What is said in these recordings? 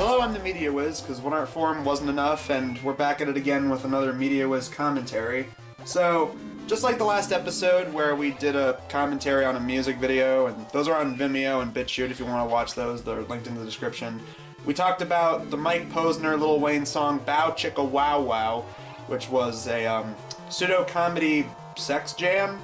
Hello, I'm the Media Wiz, because one art form wasn't enough, and we're back at it again with another Media Wiz commentary. So, just like the last episode where we did a commentary on a music video, and those are on Vimeo and BitChute if you want to watch those, they're linked in the description. We talked about the Mike Posner Lil Wayne song Bow Chicka Wow Wow, which was a pseudo-comedy sex jam,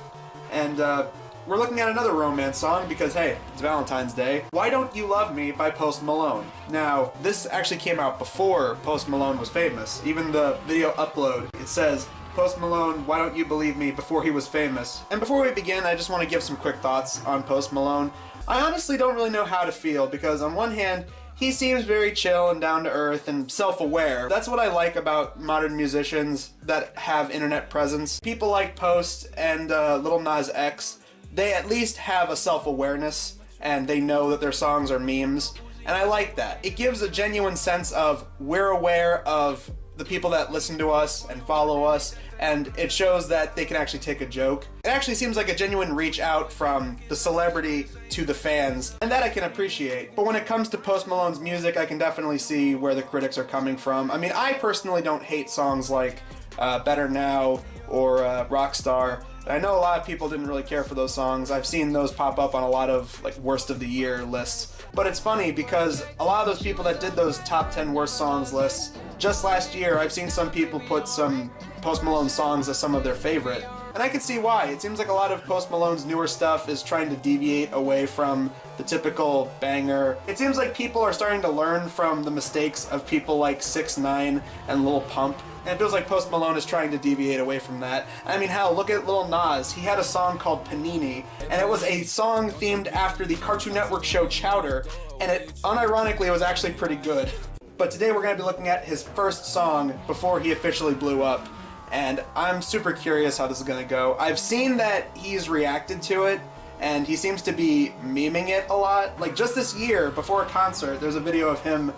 and we're looking at another romance song because, hey, it's Valentine's Day. Why Don't You Love Me by Post Malone. Now, this actually came out before Post Malone was famous. Even the video upload, it says, Post Malone, Why Don't You Believe Me, before he was famous. And before we begin, I just want to give some quick thoughts on Post Malone. I honestly don't really know how to feel because on one hand, he seems very chill and down to earth and self-aware. That's what I like about modern musicians that have internet presence. People like Post and Lil Nas X, they at least have a self-awareness and they know that their songs are memes, and I like that. It gives a genuine sense of we're aware of the people that listen to us and follow us, and it shows that they can actually take a joke. It actually seems like a genuine reach out from the celebrity to the fans, and that I can appreciate. But when it comes to Post Malone's music, I can definitely see where the critics are coming from. I mean, I personally don't hate songs like Better Now or Rockstar. I know a lot of people didn't really care for those songs. I've seen those pop up on a lot of like worst of the year lists. But it's funny because a lot of those people that did those top 10 worst songs lists, just last year I've seen some people put some Post Malone songs as some of their favorite. And I can see why. It seems like a lot of Post Malone's newer stuff is trying to deviate away from the typical banger. It seems like people are starting to learn from the mistakes of people like 6ix9ine and Lil Pump. And it feels like Post Malone is trying to deviate away from that. I mean, hell, look at Lil Nas. He had a song called Panini, and it was a song themed after the Cartoon Network show Chowder, and it, unironically, was actually pretty good. But today we're going to be looking at his first song before he officially blew up, and I'm super curious how this is going to go. I've seen that he's reacted to it, and he seems to be memeing it a lot. Like, just this year, before a concert, there's a video of him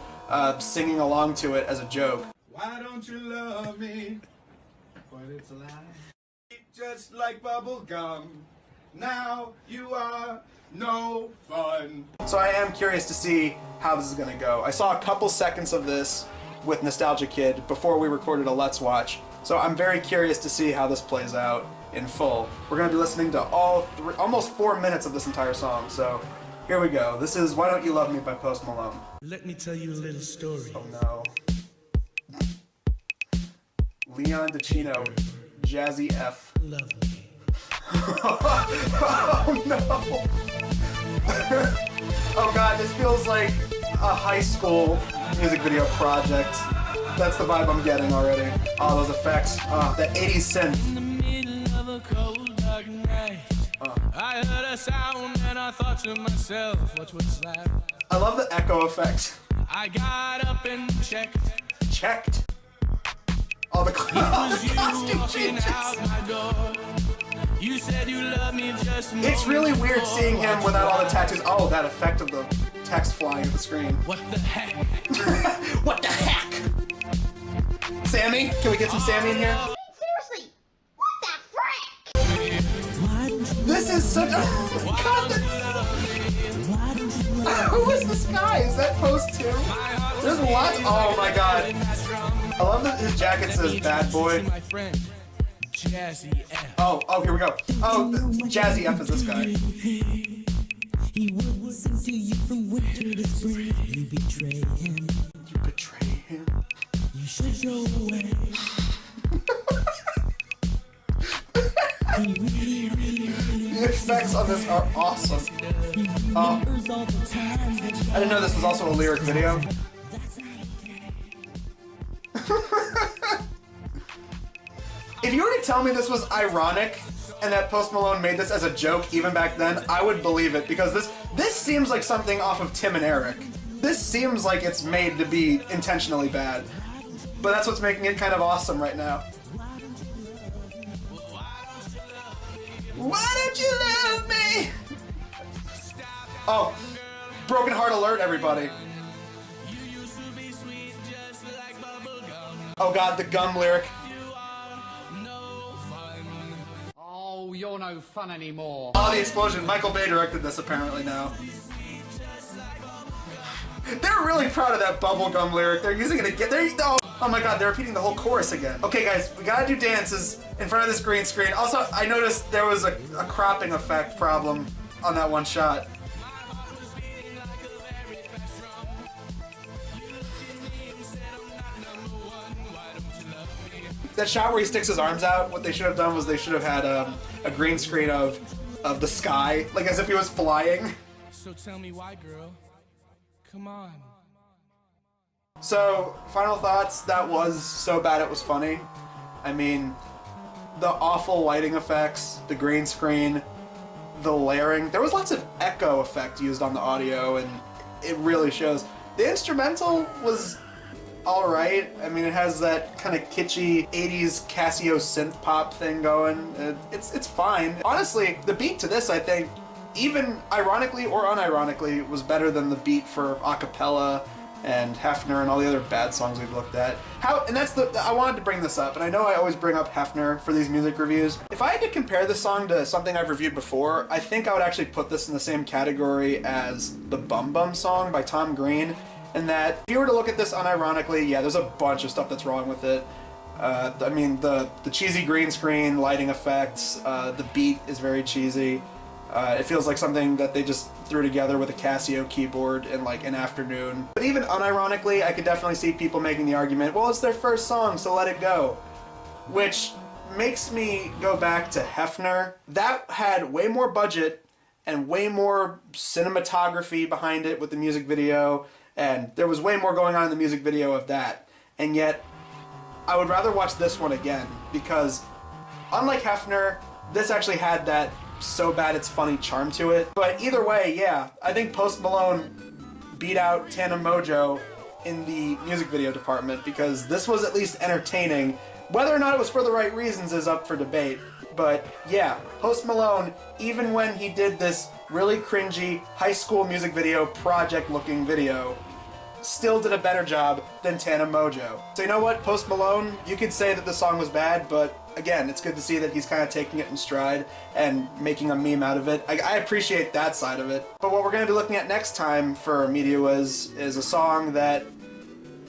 singing along to it as a joke. Why don't you love me? But it's a lie. Just like bubble gum. Now you are no fun. So I am curious to see how this is gonna go. I saw a couple seconds of this with Nostalgia Kid before we recorded a Let's Watch. So I'm very curious to see how this plays out in full. We're gonna be listening to almost 4 minutes of this entire song. So here we go. This is Why Don't You Love Me by Post Malone. Let me tell you a little story. Oh no. Leon DeCino, Jazzy F. Lovely. Oh no! Oh god, this feels like a high school music video project. That's the vibe I'm getting already. Oh, those effects. That 80s synth. In the middle of a cold, dark night, I heard a sound and I thought to myself, what was that? I love the echo effect. I got up and checked. Checked. Oh, the You costume walking changes. out my door. You said you love me just It's really weird seeing him without all the tattoos. Oh, that effect of the text flying at the screen. What the heck? What the heck? Sammy? Can we get some Sammy in here? Seriously, what the frick? This is such a... God, who is this guy? Is that Post 2? There's lots... Oh my god. I love that his jacket says Bad Boy. My friend, Jazzy F. Oh, here we go. Oh, Jazzy F is this guy. He would listen to you from winter to spring. You betray him. You betray him. You should go away. The effects on this are awesome. Oh, I didn't know this was also a lyric video. If you were to tell me this was ironic and that Post Malone made this as a joke even back then, I would believe it, because this seems like something off of Tim and Eric. This seems like it's made to be intentionally bad. But that's what's making it kind of awesome right now. Why don't you love me? Oh, broken heart alert, everybody. Oh god, the gum lyric. Oh, you're no fun anymore. Oh, the explosion. Michael Bay directed this apparently now. They're really proud of that bubblegum lyric. They're using it again. Oh my god, they're repeating the whole chorus again. Okay guys, we gotta do dances in front of this green screen. Also, I noticed there was a cropping effect problem on that one shot. That shot where he sticks his arms out, what they should have done was they should have had a green screen of the sky, like as if he was flying. So tell me why, girl. Come on. So, final thoughts, that was so bad it was funny. I mean, the awful lighting effects, the green screen, the layering. There was lots of echo effect used on the audio, and it really shows. The instrumental was alright. I mean, it has that kind of kitschy 80s Casio synth pop thing going. It's fine. Honestly, the beat to this, I think, even ironically or unironically, was better than the beat for Acapella and Hefner and all the other bad songs we've looked at. I wanted to bring this up, and I know I always bring up Hefner for these music reviews. If I had to compare this song to something I've reviewed before, I think I would actually put this in the same category as the Bum Bum song by Tom Green, in that if you were to look at this unironically, yeah, there's a bunch of stuff that's wrong with it. I mean, the cheesy green screen, lighting effects, the beat is very cheesy. It feels like something that they just threw together with a Casio keyboard in like an afternoon. But even unironically, I could definitely see people making the argument, well, it's their first song, so let it go. Which makes me go back to Hefner. That had way more budget and way more cinematography behind it with the music video, and there was way more going on in the music video of that. And yet, I would rather watch this one again, because unlike Hefner, this actually had that so bad it's funny charm to it. But either way, yeah, I think Post Malone beat out Tana Mojo in the music video department, because this was at least entertaining. Whether or not it was for the right reasons is up for debate. But yeah, Post Malone, even when he did this really cringy high school music video project looking video, still did a better job than Tana Mojo. So you know what, Post Malone, you could say that the song was bad, but again, it's good to see that he's kind of taking it in stride and making a meme out of it. I appreciate that side of it. But what we're going to be looking at next time for Media Wiz is a song that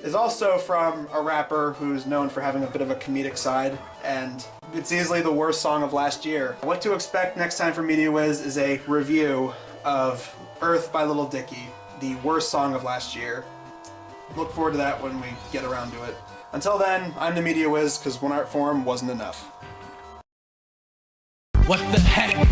is also from a rapper who's known for having a bit of a comedic side, and it's easily the worst song of last year. What to expect next time for Media Wiz is a review of Earth by Lil Dicky, the worst song of last year. Look forward to that when we get around to it. Until then, I'm the Media Wiz, because one art form wasn't enough. What the heck?